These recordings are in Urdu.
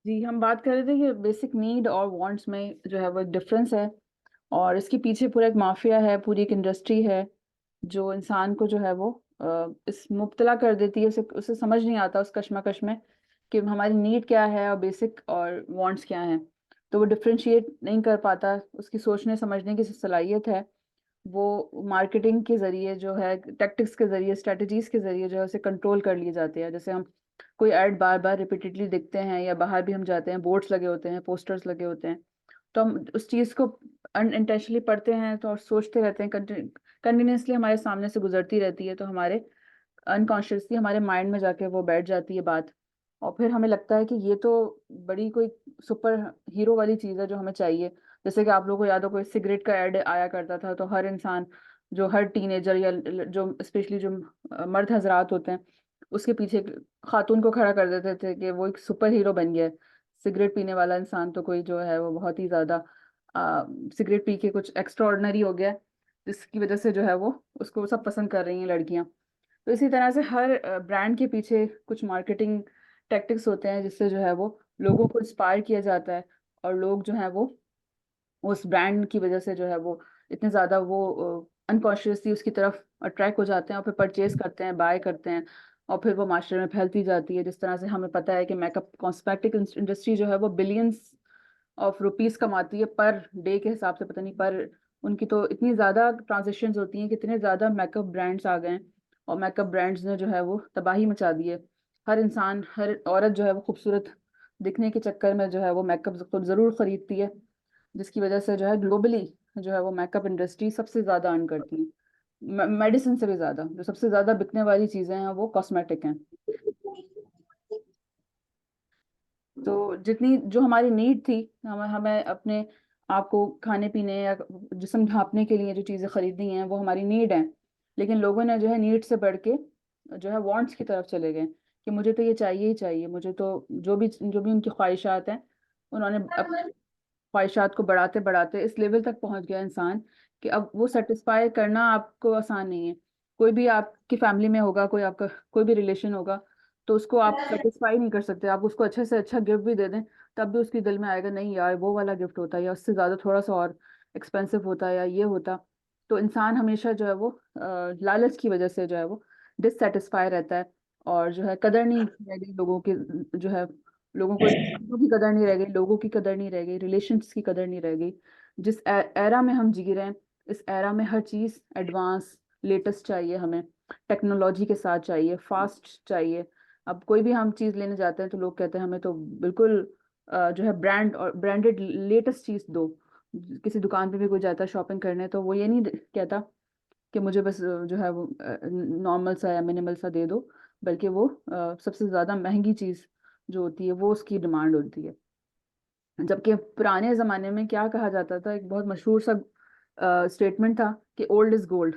جی ہم بات کر رہے تھے کہ بیسک نیڈ اور وانٹس میں جو ہے وہ ایک ڈفرینس ہے، اور اس کے پیچھے پورا ایک مافیا ہے، پوری ایک انڈسٹری ہے جو انسان کو جو ہے وہ اس مبتلا کر دیتی ہے، اسے سمجھ نہیں آتا اس کشمکش میں کہ ہماری نیڈ کیا ہے اور بیسک اور وانٹس کیا ہیں، تو وہ ڈفرینشیٹ نہیں کر پاتا۔ اس کی سوچنے سمجھنے کی صلاحیت ہے وہ مارکیٹنگ کے ذریعے جو ہے، ٹیکٹکس کے ذریعے، اسٹریٹجیز کے ذریعے جو ہے اسے کنٹرول کر لیے جاتے ہیں۔ جیسے ہم کوئی ایڈ بار بار ریپیٹیڈلی دکھتے ہیں یا باہر بھی ہم جاتے ہیں، بورڈز لگے ہوتے ہیں، پوسٹرز لگے ہوتے ہیں، تو ہم اس چیز کو ان انٹینشنلی پڑھتے ہیں تو اور سوچتے رہتے ہیں، کنٹینیوسلی ہمارے سامنے سے گزرتی رہتی ہے، تو ہمارے انکانشیسلی ہمارے مائنڈ میں جا کے وہ بیٹھ جاتی ہے بات، اور پھر ہمیں لگتا ہے کہ یہ تو بڑی کوئی سپر ہیرو والی چیز ہے جو ہمیں چاہیے۔ جیسے کہ آپ لوگوں کو یاد ہو کوئی سگریٹ کا ایڈ آیا کرتا تھا، تو ہر انسان جو ہر ٹین ایجر یا جو اسپیشلی جو مرد حضرات ہوتے ہیں اس کے پیچھے خاتون کو کھڑا کر دیتے تھے کہ وہ ایک سپر ہیرو بن گیا ہے، سگریٹ پینے والا انسان تو کوئی جو ہے وہ بہت ہی زیادہ سگریٹ پی کے کچھ ایکسٹرا آرڈنری ہو گیا ہے، جس کی وجہ سے جو ہے وہ اس کو سب پسند کر رہی ہیں لڑکیاں۔ تو اسی طرح سے ہر برانڈ کے پیچھے کچھ مارکیٹنگ ٹیکٹکس ہوتے ہیں جس سے جو ہے وہ لوگوں کو انسپائر کیا جاتا ہے، اور لوگ جو ہیں وہ اس برانڈ کی وجہ سے جو ہے وہ اتنے زیادہ وہ انکانشیسلی اس کی طرف اٹریکٹ ہو جاتے ہیں اور پھر پرچیز کرتے ہیں، بائی کرتے ہیں، اور پھر وہ معاشرے میں پھیلتی جاتی ہے۔ جس طرح سے ہمیں پتہ ہے کہ میک اپ کاسمیٹک انڈسٹری جو ہے وہ بلینس آف روپیز کماتی ہے پر ڈے کے حساب سے، پتہ نہیں پر ان کی تو اتنی زیادہ ٹرانزیکشنز ہوتی ہیں کہ اتنے زیادہ میک اپ برانڈس آ گئے ہیں، اور میک اپ برانڈز نے جو ہے وہ تباہی مچا دی ہے۔ ہر انسان، ہر عورت جو ہے وہ خوبصورت دکھنے کے چکر میں جو ہے وہ میک اپ خود ضرور خریدتی ہے، جس کی وجہ سے جو ہے گلوبلی جو ہے وہ میک اپ انڈسٹری سب سے زیادہ ارن کرتی ہے، میڈیسن سے بھی زیادہ۔ جو سب سے زیادہ بکنے والی چیزیں ہیں وہ کاسمیٹک ہیں۔ تو جتنی جو ہماری نیڈ تھی، ہمیں اپنے آپ کو کھانے پینے یا جسم ڈھانپنے کے لیے جو چیزیں خریدنی ہیں وہ ہماری نیڈ ہیں، لیکن لوگوں نے جو ہے نیڈ سے بڑھ کے جو ہے وانٹس کی طرف چلے گئے کہ مجھے تو یہ چاہیے ہی چاہیے، مجھے تو جو بھی ان کی خواہشات ہیں، انہوں نے خواہشات کو بڑھاتے بڑھاتے اس لیول تک پہنچ گیا انسان کہ اب وہ سیٹسفائی کرنا آپ کو آسان نہیں ہے۔ کوئی بھی آپ کی فیملی میں ہوگا، کوئی آپ کا کوئی بھی ریلیشن ہوگا، تو اس کو آپ سیٹسفائی نہیں کر سکتے، آپ اس کو اچھے سے اچھا گفٹ بھی دے دیں تب بھی اس کی دل میں آئے گا نہیں یار وہ والا گفٹ ہوتا ہے، یا اس سے زیادہ تھوڑا سا اور ایکسپینسو ہوتا ہے، یا یہ ہوتا۔ تو انسان ہمیشہ جو ہے وہ لالچ کی وجہ سے جو ہے وہ ڈس سیٹسفائی رہتا ہے، اور جو ہے قدر نہیں رہ گئی لوگوں کی، جو ہے لوگوں کو چیزوں کی قدر نہیں رہ گئی، لوگوں کی قدر نہیں رہ گئی، ریلیشنس کی قدر نہیں رہ گئی۔ جس ایرا میں ہم جی رہے ہیں، اس ایرا میں ہر چیز ایڈوانس لیٹسٹ چاہیے، ہمیں ٹیکنالوجی کے ساتھ چاہیے، فاسٹ چاہیے۔ اب کوئی بھی ہم چیز لینے جاتے ہیں تو لوگ کہتے ہیں ہمیں تو بالکل جو ہے برانڈ اور برانڈڈ لیٹسٹ چیز دو۔ کسی دکان پہ بھی کوئی جاتا ہے شاپنگ کرنے تو وہ یہ نہیں کہتا کہ مجھے بس جو ہے وہ نارمل سا یا منیمل سا دے دو، بلکہ وہ سب سے زیادہ مہنگی چیز جو ہوتی ہے وہ اس کی ڈیمانڈ ہوتی ہے۔ جبکہ پرانے زمانے میں کیا کہا جاتا تھا، ایک بہت مشہور سا اسٹیٹمنٹ تھا کہ اولڈ از گولڈ،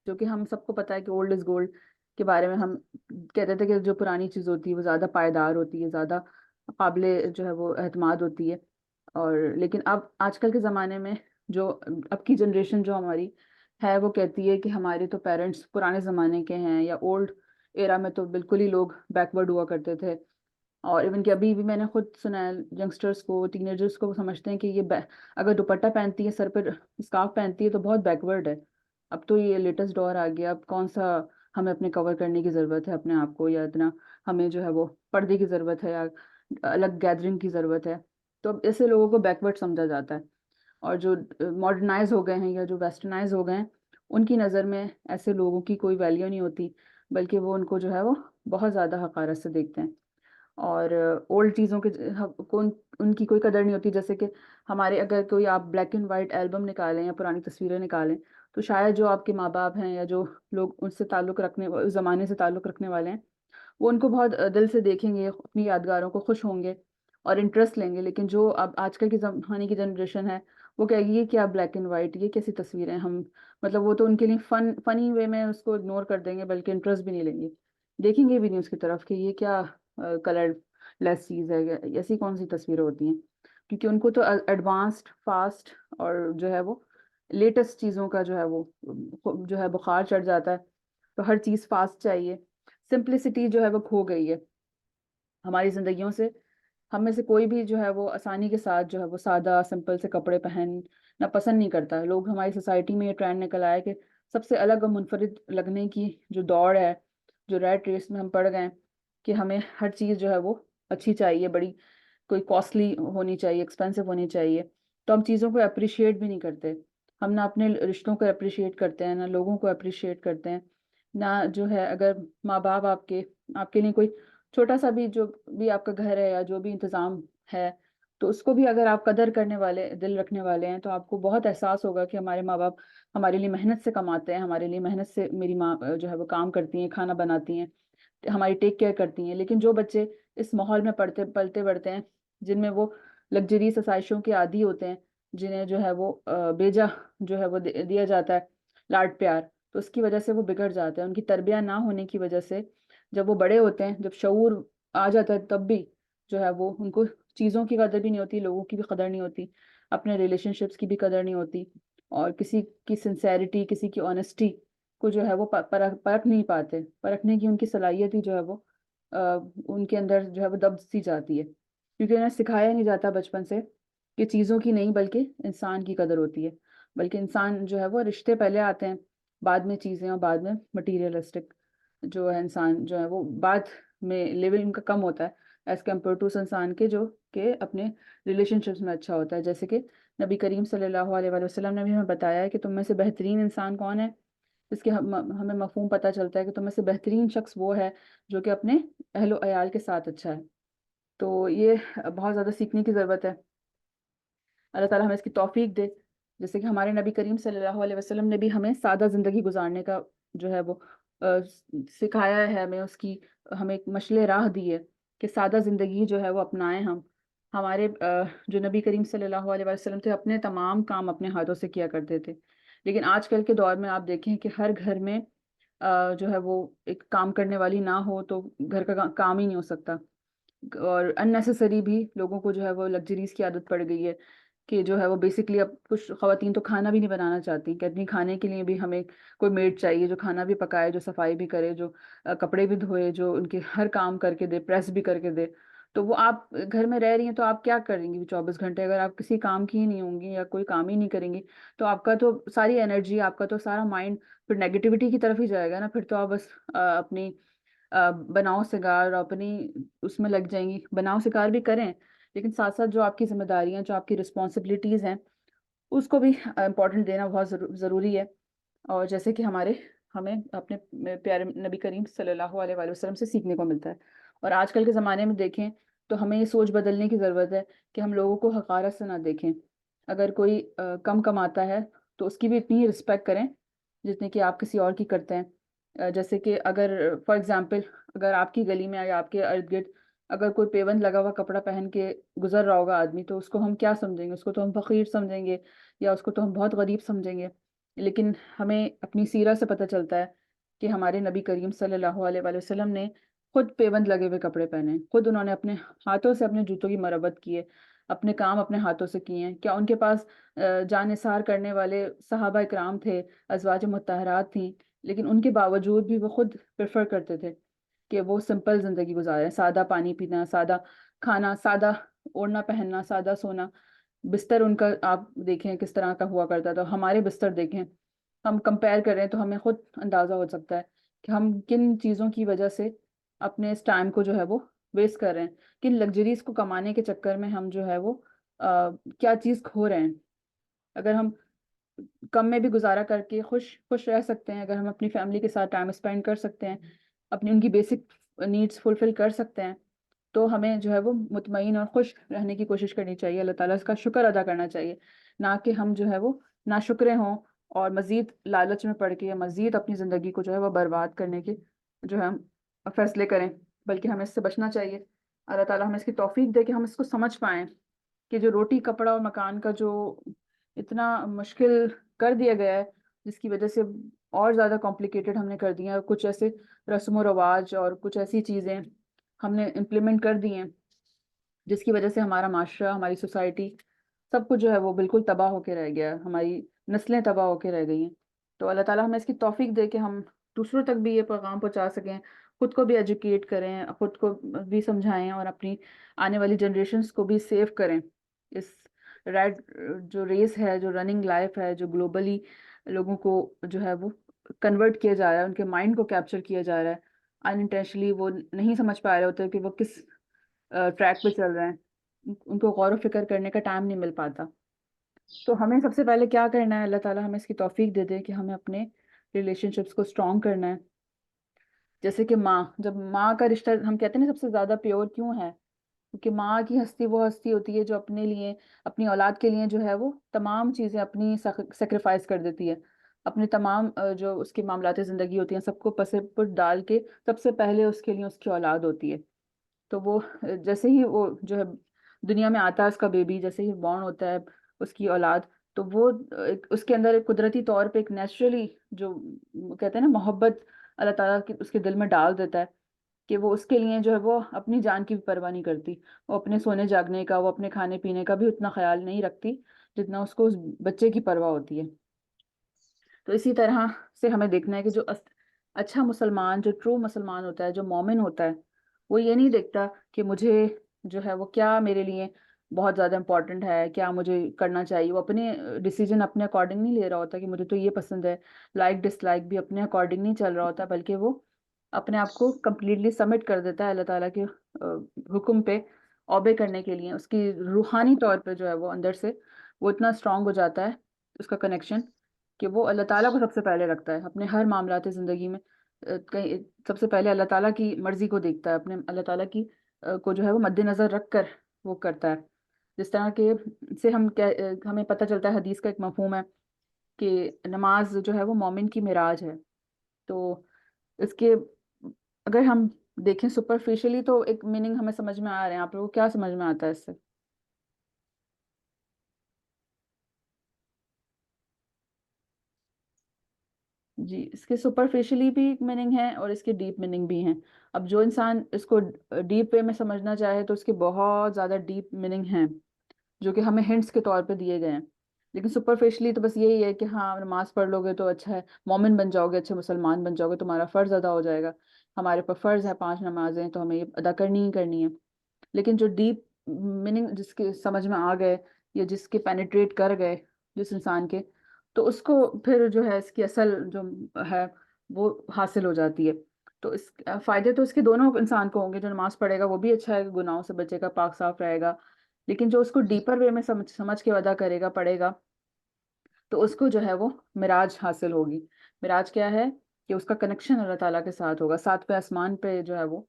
جو کہ ہم سب کو پتا ہے کہ اولڈ از گولڈ کے بارے میں ہم کہتے تھے کہ جو پرانی چیز ہوتی ہے وہ زیادہ پائیدار ہوتی ہے، زیادہ قابل جو ہے وہ اعتماد ہوتی ہے۔ اور لیکن اب آج کل کے زمانے میں جو اب کی جنریشن جو ہماری ہے وہ کہتی ہے کہ ہمارے تو پیرنٹس پرانے زمانے کے ہیں، یا اولڈ ایرا میں تو بالکل ہی لوگ بیکورڈ ہوا کرتے تھے۔ اور ایون کہ ابھی بھی میں نے خود سنا ہے ینگسٹرس کو، ٹین ایجرس کو، وہ سمجھتے ہیں کہ یہ اگر دوپٹہ پہنتی ہے، سر پہ اسکارف پہنتی ہے تو بہت بیکورڈ ہے۔ اب تو یہ لیٹسٹ دور آ گیا، اب کون سا ہمیں اپنے کور کرنے کی ضرورت ہے اپنے آپ کو، یا اتنا ہمیں جو ہے وہ پردے کی ضرورت ہے، یا الگ گیدرنگ کی ضرورت ہے۔ تو اب ایسے لوگوں کو بیکورڈ سمجھا جاتا ہے، اور جو ماڈرنائز ہو گئے ہیں یا جو ویسٹرنائز ہو گئے ہیں ان کی نظر میں ایسے لوگوں کی کوئی ویلیو نہیں ہوتی، بلکہ وہ ان کو جو ہے وہ بہت زیادہ حقارت سے دیکھتے ہیں، اور اولڈ چیزوں کے ان کی کوئی قدر نہیں ہوتی۔ جیسے کہ ہمارے اگر کوئی آپ بلیک اینڈ وائٹ البم نکالیں یا پرانی تصویریں نکالیں، تو شاید جو آپ کے ماں باپ ہیں یا جو لوگ ان سے تعلق رکھنے، اس زمانے سے تعلق رکھنے والے ہیں، وہ ان کو بہت دل سے دیکھیں گے، اپنی یادگاروں کو خوش ہوں گے اور انٹرسٹ لیں گے۔ لیکن جو اب آج کل کی زمانے کی جنریشن ہے وہ کہے گی یہ کیا بلیک اینڈ وائٹ، یہ کیسی تصویریں، ہم مطلب وہ تو ان کے لیے فنی وے میں اس کو اگنور کر دیں گے، بلکہ انٹرسٹ بھی نہیں لیں گے، دیکھیں گے بھی نہیں اس کی طرف کہ یہ کیا کلر لیس چیز ہے، ایسی کون سی تصویریں ہوتی ہیں۔ کیونکہ ان کو تو ایڈوانسڈ، فاسٹ اور جو ہے وہ لیٹسٹ چیزوں کا جو ہے وہ جو ہے بخار چڑھ جاتا ہے، تو ہر چیز فاسٹ چاہیے۔ سمپلسٹی جو ہے وہ کھو گئی ہے ہماری زندگیوں سے۔ ہم میں سے کوئی بھی جو ہے وہ آسانی کے ساتھ جو ہے وہ سادہ سمپل سے کپڑے پہننا پسند نہیں کرتا. لوگ ہماری سوسائٹی میں یہ ٹرینڈ نکل آیا کہ سب سے الگ اور منفرد لگنے کی جو دوڑ ہے، جو ریٹ ریس میں ہم پڑ گئے ہیں کہ ہمیں ہر چیز جو ہے وہ اچھی چاہیے، بڑی کوئی کاسٹلی ہونی چاہیے، ایکسپینسو ہونی چاہیے. تو ہم چیزوں کو اپریشیٹ بھی نہیں کرتے. ہم نہ اپنے رشتوں کو اپریشیٹ کرتے ہیں، نہ لوگوں کو اپریشیٹ کرتے ہیں، نہ جو ہے اگر ماں باپ آپ کے لیے کوئی چھوٹا سا بھی جو بھی آپ کا گھر ہے یا جو بھی انتظام ہے، تو اس کو بھی اگر آپ قدر کرنے والے دل رکھنے والے ہیں تو آپ کو بہت احساس ہوگا کہ ہمارے ماں باپ ہمارے لیے محنت سے کماتے ہیں، ہمارے لیے محنت سے میری ماں جو ہے وہ کام کرتی ہیں، کھانا بناتی ہیں، ہماری ٹیک کیئر کرتی ہیں. لیکن جو بچے اس ماحول میں پلتے بڑھتے ہیں جن میں وہ لگژریز آسائشوں کے عادی ہوتے ہیں، جنہیں جو ہے وہ بیجا جو ہے وہ دیا جاتا ہے لاڈ پیار، تو اس کی وجہ سے وہ بگڑ جاتے ہیں. ان کی تربیت نہ ہونے کی وجہ سے جب وہ بڑے ہوتے ہیں، جب شعور آ جاتا ہے، تب بھی جو ہے وہ ان کو چیزوں کی قدر بھی نہیں ہوتی، لوگوں کی بھی قدر نہیں ہوتی، اپنے ریلیشن شپس کی بھی قدر نہیں ہوتی، اور کسی کی سنسیریٹی، کسی کی آنےسٹی کو جو ہے وہ پرکھ نہیں پاتے. پرکھنے کی ان کی صلاحیت ہی جو ہے وہ ان کے اندر جو ہے وہ دب سی جاتی ہے، کیونکہ انہیں سکھایا نہیں جاتا بچپن سے کہ چیزوں کی نہیں بلکہ انسان کی قدر ہوتی ہے. بلکہ انسان جو ہے وہ رشتے پہلے آتے ہیں، بعد میں چیزیں، اور بعد میں مٹیریلسٹک جو ہے انسان جو ہے وہ بعد میں لیول ان کا کم ہوتا ہے ایز کمپیئر ٹو انسان کے جو کہ اپنے ریلیشن شپس میں اچھا ہوتا ہے. جیسے کہ نبی کریم صلی اللہ علیہ وآلہ وسلم نے بھی ہمیں بتایا ہے کہ تم میں سے بہترین انسان کون ہے. اس کے ہمیں مفہوم پتہ چلتا ہے کہ تم میں سے بہترین شخص وہ ہے جو کہ اپنے اہل و عیال کے ساتھ اچھا ہے. تو یہ بہت زیادہ سیکھنے کی ضرورت ہے. اللہ تعالیٰ ہمیں اس کی توفیق دے. جیسے کہ ہمارے نبی کریم صلی اللہ علیہ وسلم نے بھی ہمیں سادہ زندگی گزارنے کا جو ہے وہ سکھایا ہے، ہمیں ایک مشعل راہ دی ہے کہ سادہ زندگی جو ہے وہ اپنائیں ہم. ہمارے جو نبی کریم صلی اللہ علیہ وسلم تھے اپنے تمام کام اپنے ہاتھوں سے کیا کرتے تھے. لیکن آج کل کے دور میں آپ دیکھیں کہ ہر گھر میں جو ہے وہ ایک کام کرنے والی نہ ہو تو گھر کا کام ہی نہیں ہو سکتا. اور اننیسیسری بھی لوگوں کو جو ہے وہ لگژریز کی عادت پڑ گئی ہے کہ جو ہے وہ بیسکلی اب کچھ خواتین تو کھانا بھی نہیں بنانا چاہتی، کہتی ہیں کھانے کے لیے بھی ہمیں کوئی میڈ چاہیے جو کھانا بھی پکائے، جو صفائی بھی کرے، جو کپڑے بھی دھوئے، جو ان کے ہر کام کر کے دے، پریس بھی کر کے دے. تو وہ آپ گھر میں رہ رہی ہیں تو آپ کیا کریں گی 24 گھنٹے؟ اگر آپ کسی کام کی ہی نہیں ہوں گی یا کوئی کام ہی نہیں کریں گی تو آپ کا تو ساری انرجی، آپ کا تو سارا مائنڈ پھر نیگیٹیوٹی کی طرف ہی جائے گا نا. پھر تو آپ بس اپنی بناؤ سگار اپنی اس میں لگ جائیں گی. بناؤ سگار بھی کریں لیکن ساتھ ساتھ جو آپ کی ذمہ داریاں، جو آپ کی رسپانسبلٹیز ہیں، اس کو بھی امپورٹنٹ دینا بہت ضروری ہے. اور جیسے کہ ہمیں اپنے پیارے نبی کریم صلی اللہ علیہ وآلہ وسلم سے سیکھنے کو ملتا ہے. اور آج کل کے زمانے میں دیکھیں تو ہمیں یہ سوچ بدلنے کی ضرورت ہے کہ ہم لوگوں کو حقارت سے نہ دیکھیں. اگر کوئی کم کماتا ہے تو اس کی بھی اتنی ہی رسپیکٹ کریں جتنے کہ آپ کسی اور کی کرتے ہیں. جیسے کہ اگر فار ایگزامپل اگر آپ کی گلی میں یا آپ کے ارد گرد اگر کوئی پیوند لگا ہوا کپڑا پہن کے گزر رہا ہوگا آدمی، تو اس کو ہم کیا سمجھیں گے؟ اس کو تو ہم فقیر سمجھیں گے یا اس کو تو ہم بہت غریب سمجھیں گے. لیکن ہمیں اپنی سیرت سے پتہ چلتا ہے کہ ہمارے نبی کریم صلی اللہ علیہ وآلہ وسلم نے خود پیوند لگے ہوئے کپڑے پہنے، خود انہوں نے اپنے ہاتھوں سے اپنے جوتوں کی مرمت کی ہے، اپنے کام اپنے ہاتھوں سے کیے ہیں. کیا ان کے پاس جان نثار کرنے والے صحابہ اکرام تھے، ازواج مطہرات تھیں، لیکن ان کے باوجود بھی وہ خود پریفر کرتے تھے کہ وہ سمپل زندگی گزارے، سادہ پانی پینا، سادہ کھانا، سادہ اوڑھنا پہننا، سادہ سونا. بستر ان کا آپ دیکھیں کس طرح کا ہوا کرتا تھا. ہمارے بستر دیکھیں، ہم کمپیئر کریں تو ہمیں خود اندازہ ہو سکتا ہے کہ ہم کن چیزوں کی وجہ سے اپنے اس ٹائم کو جو ہے وہ ویسٹ کر رہے ہیں، کن لگژریز کو کمانے کے چکر میں ہم جو ہے وہ کیا چیز کھو رہے ہیں. اگر ہم کم میں بھی گزارا کر کے خوش رہ سکتے ہیں، اگر ہم اپنی فیملی کے ساتھ ٹائم اسپینڈ کر سکتے ہیں، اپنی ان کی بیسک نیڈس فلفل کر سکتے ہیں، تو ہمیں جو ہے وہ مطمئن اور خوش رہنے کی کوشش کرنی چاہیے. اللہ تعالیٰ اس کا شکر ادا کرنا چاہیے، نہ کہ ہم جو ہے وہ ناشکرے ہوں اور مزید لالچ میں پڑ کے یا مزید اپنی زندگی کو جو ہے وہ برباد کرنے کے جو ہے ہم فیصلے کریں. بلکہ ہمیں اس سے بچنا چاہیے. اللہ تعالیٰ ہمیں اس کی توفیق دے کہ ہم اس کو سمجھ پائیں کہ جو روٹی کپڑا اور مکان کا جو اتنا مشکل کر دیا گیا ہے، جس کی وجہ سے اور زیادہ کمپلیکیٹڈ ہم نے کر دیا ہے. کچھ ایسے رسم و رواج اور کچھ ایسی چیزیں ہم نے امپلیمنٹ کر دی ہیں جس کی وجہ سے ہمارا معاشرہ، ہماری سوسائٹی، سب کچھ جو ہے وہ بالکل تباہ ہو کے رہ گیا. ہماری نسلیں تباہ ہو کے رہ گئی ہیں. تو اللہ تعالیٰ ہمیں اس کی توفیق دے کہ ہم دوسروں تک بھی یہ پیغام پہنچا سکیں خود کو بھی ایجوکیٹ کریں، خود کو بھی سمجھائیں، اور اپنی آنے والی جنریشنز کو بھی سیو کریں اس ریڈ جو ریس ہے، جو رننگ لائف ہے، جو گلوبلی لوگوں کو جو ہے وہ کنورٹ کیا جا رہا ہے، ان کے مائنڈ کو کیپچر کیا جا رہا ہے ان انٹینشنلی. وہ نہیں سمجھ پا رہے ہوتے کہ وہ کس ٹریک پہ چل رہے ہیں، ان کو غور و فکر کرنے کا ٹائم نہیں مل پاتا. تو ہمیں سب سے پہلے کیا کرنا ہے، اللہ تعالیٰ ہمیں اس کی توفیق دے دے کہ ہمیں اپنے ریلیشن شپس کو اسٹرانگ کرنا ہے. جیسے کہ ماں، جب ماں کا رشتہ ہم کہتے ہیں نا سب سے زیادہ پیور کیوں ہے، کیونکہ ماں کی ہستی وہ ہستی ہوتی ہے جو اپنے لیے، اپنی اولاد کے لیے جو ہے وہ تمام چیزیں اپنی سیکریفائس کر دیتی ہے. اپنے تمام جو اس کے معاملات زندگی ہوتی ہیں سب کو پس پٹ ڈال کے سب سے پہلے اس کے لیے اس کی اولاد ہوتی ہے. تو وہ جیسے ہی وہ جو ہے دنیا میں آتا ہے، اس کا بیبی جیسے ہی بورن ہوتا ہے، اس کی اولاد، تو وہ اس کے اندر ایک قدرتی طور پہ ایک نیچرلی جو کہتے ہیں نا محبت اللہ تعالیٰ کی اس کے دل میں ڈال دیتا ہے کہ وہ اس کے لیے جو ہے وہ اپنی جان کی بھی پرواہ نہیں کرتی. وہ اپنے سونے جاگنے کا، وہ اپنے کھانے پینے کا بھی اتنا خیال نہیں رکھتی جتنا اس کو اس بچے کی پرواہ ہوتی ہے. تو اسی طرح سے ہمیں دیکھنا ہے کہ جو اچھا مسلمان، جو ٹرو مسلمان ہوتا ہے، جو مومن ہوتا ہے، وہ یہ نہیں دیکھتا کہ مجھے جو ہے وہ کیا میرے لیے بہت زیادہ امپورٹنٹ ہے، کیا مجھے کرنا چاہیے. وہ اپنے ڈیسیجن اپنے اکارڈنگ نہیں لے رہا ہوتا کہ مجھے تو یہ پسند ہے. لائک ڈس لائک بھی اپنے اکارڈنگ نہیں چل رہا ہوتا، بلکہ وہ اپنے آپ کو کمپلیٹلی سبمٹ کر دیتا ہے اللہ تعالیٰ کے حکم پہ اوبے کرنے کے لیے. اس کی روحانی طور پہ جو ہے وہ اندر سے وہ اتنا اسٹرانگ ہو جاتا ہے اس کا کنیکشن کہ وہ اللہ تعالیٰ کو سب سے پہلے رکھتا ہے اپنے ہر معاملات زندگی میں. کہیں سب سے پہلے اللہ تعالیٰ کی مرضی کو دیکھتا ہے، اپنے اللہ تعالیٰ کی کو جو ہے وہ مد نظر رکھ کر وہ کرتا ہے. جس طرح کے سے ہمیں پتہ چلتا ہے، حدیث کا ایک مفہوم ہے کہ نماز جو ہے وہ مومن کی معراج ہے. تو اس کے اگر ہم دیکھیں سپرفیشلی تو ایک میننگ ہمیں سمجھ میں آ رہے ہیں. آپ لوگوں کو کیا سمجھ میں آتا ہے اس سے؟ جی، اس کے سپرفیشلی بھی میننگ ہے اور اس کے ڈیپ میننگ بھی ہیں. اب جو انسان اس کو ڈیپ وے میں سمجھنا چاہے تو اس کے بہت زیادہ ڈیپ میننگ ہیں جو کہ ہمیں ہنٹس کے طور پہ دیے گئے ہیں. لیکن سپرفیشلی تو بس یہی ہے کہ ہاں نماز پڑھ لو گے تو اچھا ہے، مومن بن جاؤ گے، اچھے مسلمان بن جاؤ گے، تمہارا فرض ادا ہو جائے گا. ہمارے پر فرض ہے 5 نمازیں، تو ہمیں یہ ادا کرنی ہی کرنی ہے. لیکن جو ڈیپ میننگ جس کے سمجھ میں آ گئے یا جس کے پینیٹریٹ کر گئے جس انسان کے، تو اس کو پھر جو ہے اس کی اصل جو ہے وہ حاصل ہو جاتی ہے. تو اس فائدے تو اس کے دونوں انسان کو ہوں گے. جو نماز پڑھے گا وہ بھی اچھا ہے، گناہوں سے بچے گا، پاک صاف رہے گا. لیکن جو اس کو ڈیپر وے میں سمجھ کے ادا کرے گا، پڑھے گا، تو اس کو جو ہے وہ معراج حاصل ہوگی. معراج کیا ہے کہ اس کا کنیکشن اللہ تعالیٰ کے ساتھ ہوگا، 7ویں آسمان پہ جو ہے وہ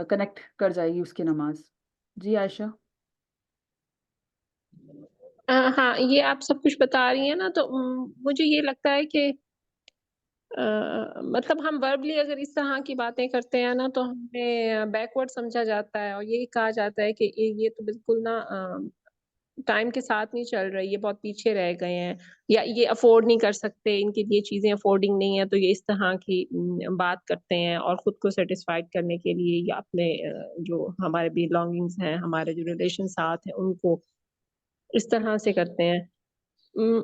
کنیکٹ کر جائے گی اس کی نماز. جی عائشہ. ہاں، یہ آپ سب کچھ بتا رہی ہیں نا، تو مجھے یہ لگتا ہے کہ مطلب ہم وربلی اگر اس طرح کی باتیں کرتے ہیں نا تو ہمیں بیکورڈ سمجھا جاتا ہے، اور یہی کہا جاتا ہے کہ یہ تو بالکل نا ٹائم کے ساتھ نہیں چل رہی، یہ بہت پیچھے رہ گئے ہیں، یا یہ افورڈ نہیں کر سکتے، ان کے لیے چیزیں افورڈنگ نہیں ہے، تو یہ اس طرح کی بات کرتے ہیں اور خود کو سیٹسفائڈ کرنے کے لیے یا اپنے جو ہمارے بلانگنگز ہیں، ہمارے جو ریلیشن ساتھ ہیں، ان کو اس طرح سے کرتے ہیں.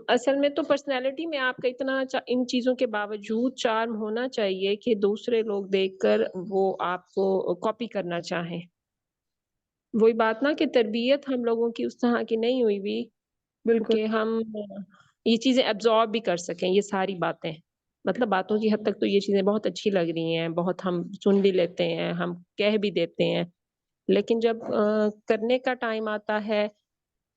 اصل میں تو پرسنالٹی میں آپ کا اتنا ان چیزوں کے باوجود چارم ہونا چاہیے کہ دوسرے لوگ دیکھ کر وہ آپ کو کاپی کرنا چاہیں. وہی بات نا کہ تربیت ہم لوگوں کی اس طرح کی نہیں ہوئی بھی بالکل. کہ ہم یہ چیزیں ایبزارب بھی کر سکیں. یہ ساری باتیں مطلب باتوں کی حد تک تو یہ چیزیں بہت اچھی لگ رہی ہیں، بہت ہم سن بھی لیتے ہیں، ہم کہہ بھی دیتے ہیں، لیکن جب کرنے کا ٹائم آتا ہے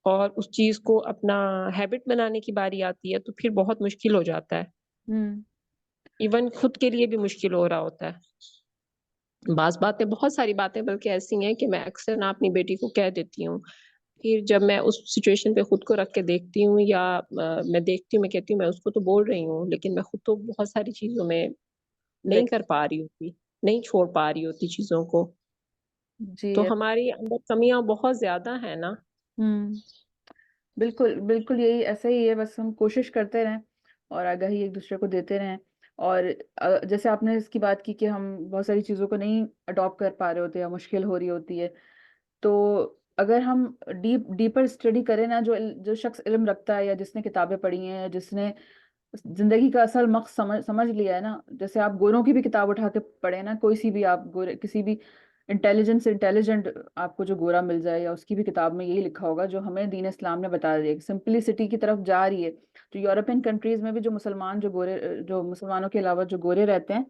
اور اس چیز کو اپنا ہیبٹ بنانے کی باری آتی ہے تو پھر بہت مشکل ہو جاتا ہے. ہوں. ایون خود کے لیے بھی مشکل ہو رہا ہوتا ہے. بعض باتیں، بہت ساری باتیں بلکہ ایسی ہیں کہ میں اکثر نہ اپنی بیٹی کو کہہ دیتی ہوں، پھر جب میں اس سچویشن پہ خود کو رکھ کے دیکھتی ہوں یا میں دیکھتی ہوں، میں کہتی ہوں میں اس کو تو بول رہی ہوں لیکن میں خود تو بہت ساری چیزوں میں نہیں کر پا رہی ہوتی، نہیں چھوڑ پا رہی ہوتی چیزوں کو. جی. تو ہماری اندر کمیاں بہت زیادہ ہیں نا. بالکل بالکل یہی ایسا ہی ہے، بس ہم کوشش کرتے رہیں اور آگاہی ایک دوسرے کو دیتے رہیں. اور جیسے آپ نے اس کی بات کی کہ ہم بہت ساری چیزوں کو نہیں اڈاپٹ کر پا رہے ہوتے یا مشکل ہو رہی ہوتی ہے، تو اگر ہم ڈیپر اسٹڈی کریں نا، جو شخص علم رکھتا ہے یا جس نے کتابیں پڑھی ہیں یا جس نے زندگی کا اصل مقصد سمجھ لیا ہے نا. جیسے آپ گوروں کی بھی کتاب اٹھا کے پڑھیں نا، کوئی سی بھی آپ گورے کسی بھی انٹیلیجنٹ آپ کو جو گورا مل جائے، یا اس کی بھی کتاب میں یہی لکھا ہوگا جو ہمیں دین اسلام نے بتا دیا، سمپلسٹی کی طرف جا رہی ہے. جو یورپین کنٹریز میں بھی جو مسلمان جو مسلمانوں کے علاوہ جو گورے رہتے ہیں،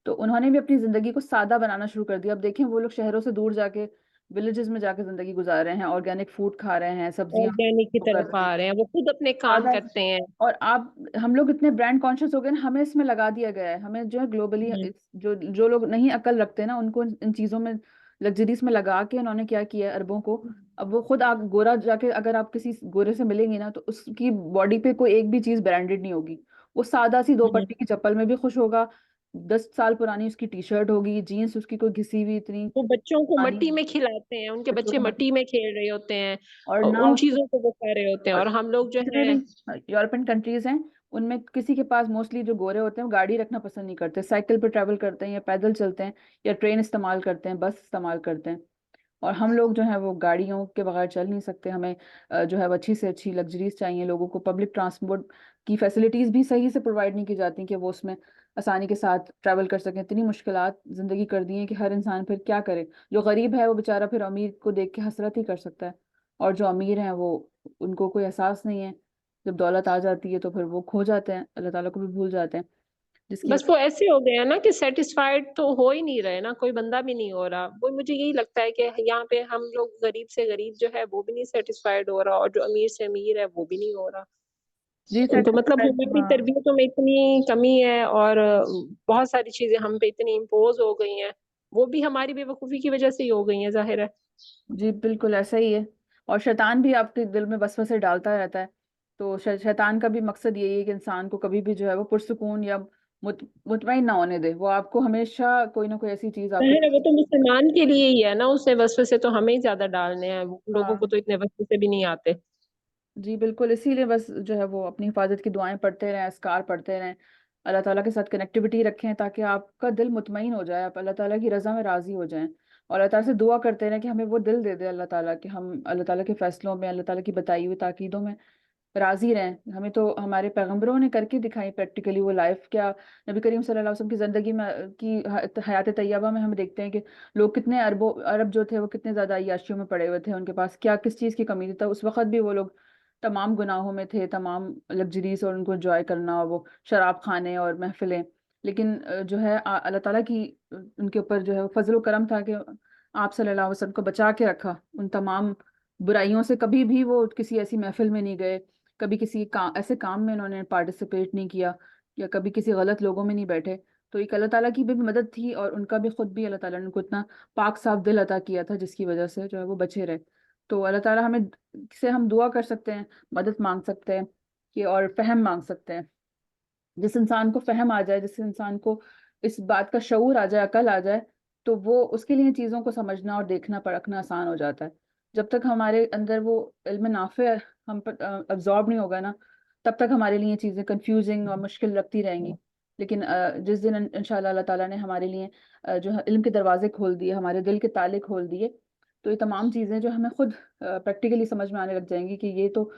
تو انہوں نے بھی اپنی زندگی کو سادہ بنانا شروع کر دیا. اب دیکھیں وہ لوگ شہروں سے دور جا کے ولیجز میں جا کے زندگی گزار رہے ہیں، آرگینک فوڈ کھا رہے ہیں، سبزیاں آرگینک کی کر طرف رہے ہیں. آ رہے ہیں، وہ خود اپنے کام زیادہ کرتے ہیں. اور آپ ہم لوگ اتنے برانڈ کانشیس ہو گئے نا، ہمیں اس میں لگا دیا گیا ہے. ہمیں جو ہے گلوبلی ہوں. جو لوگ نہیں عقل رکھتے نا، ان کو ان چیزوں میں لگژریز میں لگا کے انہوں نے کیا کیا ہے اربوں کو. اب وہ خود آپ گورا جا کے اگر آپ کسی گورے سے ملیں گی نا، تو اس کی باڈی پہ کوئی ایک بھی چیز برانڈیڈ نہیں ہوگی. وہ سادہ سی دو ہوں. پٹی کی چپل میں بھی خوش ہوگا. 10 سال پرانی اس کی ٹی شرٹ ہوگی، جینس اس کی کوئی گھسی ہوئی اتنی وہ بچوں کو پرانی مٹی میں ہوگی. کھلاتے ہیں، ان کے بچوں بچے کو مٹی میں کھیل رہے ہوتے ہیں، اور نہ ان اس کو چیزوں کو وہ کھا رہے ہوتے ہیں، اور اور ہم لوگ جو جتنے ہیں. بھی یورپین کنٹریز ہیں، ان میں کسی کے پاس موسٹلی جو گورے ہوتے ہیں وہ گاڑی رکھنا پسند نہیں کرتے، سائیکل پہ ٹریول کرتے ہیں یا پیدل چلتے ہیں یا ٹرین استعمال کرتے ہیں، بس استعمال کرتے ہیں. اور ہم لوگ جو ہیں وہ گاڑیوں کے بغیر چل نہیں سکتے. ہمیں جو ہے وہ اچھی سے اچھی لگژریز چاہیے. لوگوں کو پبلک ٹرانسپورٹ کی فیسلٹیز بھی صحیح سے پرووائڈ نہیں کی جاتی کہ وہ اس میں آسانی کے ساتھ ٹریول کر سکیں. اتنی مشکلات زندگی کر دی ہیں کہ ہر انسان پھر کیا کرے. جو غریب ہے وہ بیچارہ پھر امیر کو دیکھ کے حسرت ہی کر سکتا ہے، اور جو امیر ہیں وہ ان کو کوئی احساس نہیں ہے. جب دولت آ جاتی ہے تو پھر وہ کھو جاتے ہیں، اللہ تعالیٰ کو بھی بھول جاتے ہیں، جس کی بس وہ ایسے ہو گئے ہیں نا کہ سیٹسفائیڈ تو ہو ہی نہیں رہے نا، کوئی بندہ بھی نہیں ہو رہا. وہ مجھے یہی لگتا ہے کہ یہاں پہ ہم لوگ غریب سے غریب جو ہے وہ بھی نہیں سیٹسفائیڈ ہو رہا، اور جو امیر سے امیر ہے وہ بھی نہیں ہو رہا. جی تو مطلب سیٹسفائڈ. ہماری ہاں تربیتوں میں اتنی کمی ہے، اور بہت ساری چیزیں ہم پہ اتنی امپوز ہو گئی ہیں، وہ بھی ہماری بے وقوفی کی وجہ سے ہی ہو گئی ہیں، ظاہر ہے. جی بالکل ایسا ہی ہے. اور شیطان بھی آپ کے دل میں وسوسے ڈالتا رہتا ہے. تو شیطان کا بھی مقصد یہی ہے کہ انسان کو کبھی بھی جو ہے وہ پرسکون یا مطمئن نہ ہونے دے. وہ آپ کو ہمیشہ کوئی نہ کوئی ایسی چیز آپ کے ظاہر ہے وہ دل تو مسلمان کے لیے ہی ہے نا، اس نے وسوسے تو ہمیں ہی زیادہ ڈالنے ہیں، لوگوں کو ہاں تو اتنے وسوسے بھی نہیں آتے. جی بالکل. اسی لیے بس جو ہے وہ اپنی حفاظت کی دعائیں پڑھتے رہیں، اذکار پڑھتے رہیں، اللہ تعالیٰ کے ساتھ کنیکٹیوٹی رکھیں تاکہ آپ کا دل مطمئن ہو جائے، آپ اللہ تعالیٰ کی رضا میں راضی ہو جائیں. اور اللہ تعالیٰ سے دعا کرتے رہیں کہ ہمیں وہ دل دے دے اللہ تعالیٰ، کہ ہم اللہ تعالیٰ کے فیصلوں میں، اللہ تعالیٰ کی بتائی ہوئی تاکیدوں میں راضی رہیں. ہمیں تو ہمارے پیغمبروں نے کر کے دکھائی پریکٹیکلی وہ لائف. کیا نبی کریم صلی اللہ علیہ وسلم کی زندگی میں کی حیات طیبہ میں ہم دیکھتے ہیں کہ لوگ کتنے عرب جو تھے وہ کتنے زیادہ عیاشیوں میں پڑے ہوئے تھے. ان کے پاس کیا کس چیز کی کمی تھی. اس وقت بھی وہ لوگ تمام گناہوں میں تھے، تمام لگژریز اور ان کو انجوائے کرنا، وہ شراب کھانے اور محفلیں. لیکن جو ہے اللہ تعالیٰ کی ان کے اوپر جو ہے وہ فضل و کرم تھا کہ آپ صلی اللہ علیہ وسلم کو بچا کے رکھا ان تمام برائیوں سے. کبھی بھی وہ کسی ایسی محفل میں نہیں گئے، کبھی کسی ایسے کام میں انہوں نے پارٹیسپیٹ نہیں کیا، یا کبھی کسی غلط لوگوں میں نہیں بیٹھے. تو ایک اللہ تعالیٰ کی بھی مدد تھی، اور ان کا بھی خود بھی اللہ تعالیٰ نے ان کو اتنا پاک صاف دل عطا کیا تھا جس کی وجہ سے جو ہے وہ بچے رہے. تو اللہ تعالیٰ ہمیں سے ہم دعا کر سکتے ہیں، مدد مانگ سکتے ہیں کہ، اور فہم مانگ سکتے ہیں. جس انسان کو فہم آ جائے، جس انسان کو اس بات کا شعور آ جائے، عقل آ جائے، تو وہ اس کے لیے چیزوں کو سمجھنا اور دیکھنا پرکھنا آسان ہو جاتا ہے. جب تک ہمارے اندر وہ علم نافع ہم پر ابزارب نہیں ہوگا نا، تب تک ہمارے لیے چیزیں کنفیوزنگ اور مشکل لگتی رہیں گی. لیکن جس دن انشاءاللہ اللہ تعالیٰ نے ہمارے لیے جو ہے علم کے دروازے کھول دیے، ہمارے دل کے تالے کھول دیے، تو یہ تمام چیزیں جو ہمیں خود پریکٹیکلی سمجھ میں آنے لگ جائیں گی کہ یہ تو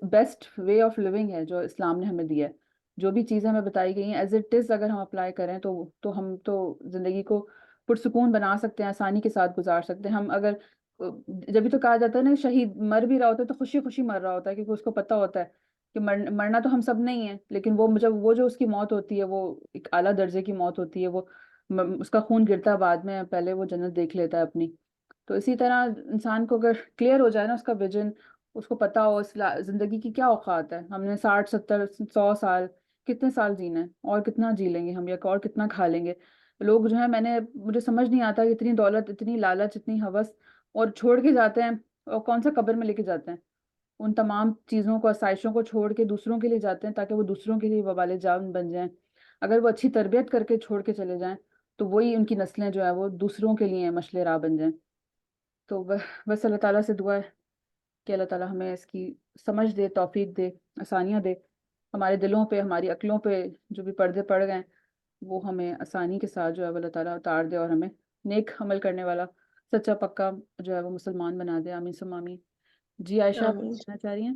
بیسٹ وے آف لیونگ ہے جو اسلام نے ہمیں دیا ہے. جو بھی چیزیں ہمیں بتائی گئی ہیں ایز اٹ از اگر ہم اپلائی کریں تو ہم تو زندگی کو پرسکون بنا سکتے ہیں، آسانی کے ساتھ گزار سکتے ہیں. ہم اگر جبھی تو کہا جاتا ہے نا، شہید مر بھی رہا ہوتا ہے تو خوشی خوشی مر رہا ہوتا ہے، کیونکہ اس کو پتا ہوتا ہے کہ مرنا تو ہم سب نہیں ہے، لیکن وہ جو اس کی موت ہوتی ہے وہ ایک اعلیٰ درجے کی موت ہوتی ہے. وہ اس کا خون گرتا ہے بعد میں، پہلے وہ جنت دیکھ لیتا ہے اپنی. تو اسی طرح انسان کو اگر کلیئر ہو جائے نا اس کا ویژن، اس کو پتا ہو زندگی کی کیا اوقات ہے. ہم نے 60 70 100 سال کتنے سال جینا ہے، اور کتنا جی لیں گے ہم، یا اور کتنا کھا لیں گے. لوگ جو ہے مجھے سمجھ نہیں آتا کہ اتنی دولت، اتنی لالچ، اتنی ہوس اور چھوڑ کے جاتے ہیں، اور کون سا قبر میں لے کے جاتے ہیں. ان تمام چیزوں کو، آسائشوں کو چھوڑ کے دوسروں کے لیے جاتے ہیں تاکہ وہ دوسروں کے لیے وبال جان بن جائیں. اگر وہ اچھی تربیت کر کے چھوڑ کے چلے جائیں تو وہی ان کی نسلیں جو ہے وہ دوسروں کے لیے مشعل راہ بن جائیں. تو بس اللہ تعالیٰ سے دعا ہے کہ اللہ تعالیٰ ہمیں اس کی سمجھ دے، توفیق دے، آسانیاں دے. ہمارے دلوں پہ، ہماری عقلوں پہ جو بھی پردے پڑ گئے ہیں وہ ہمیں آسانی کے ساتھ جو ہے وہ اللہ تعالیٰ اتار دے، اور ہمیں نیک عمل کرنے والا سچا پکا جو ہے وہ مسلمان بنا دے. آمین ثم آمین. جی عائشہ، آپ آمین. کہنا چاہ رہی ہیں؟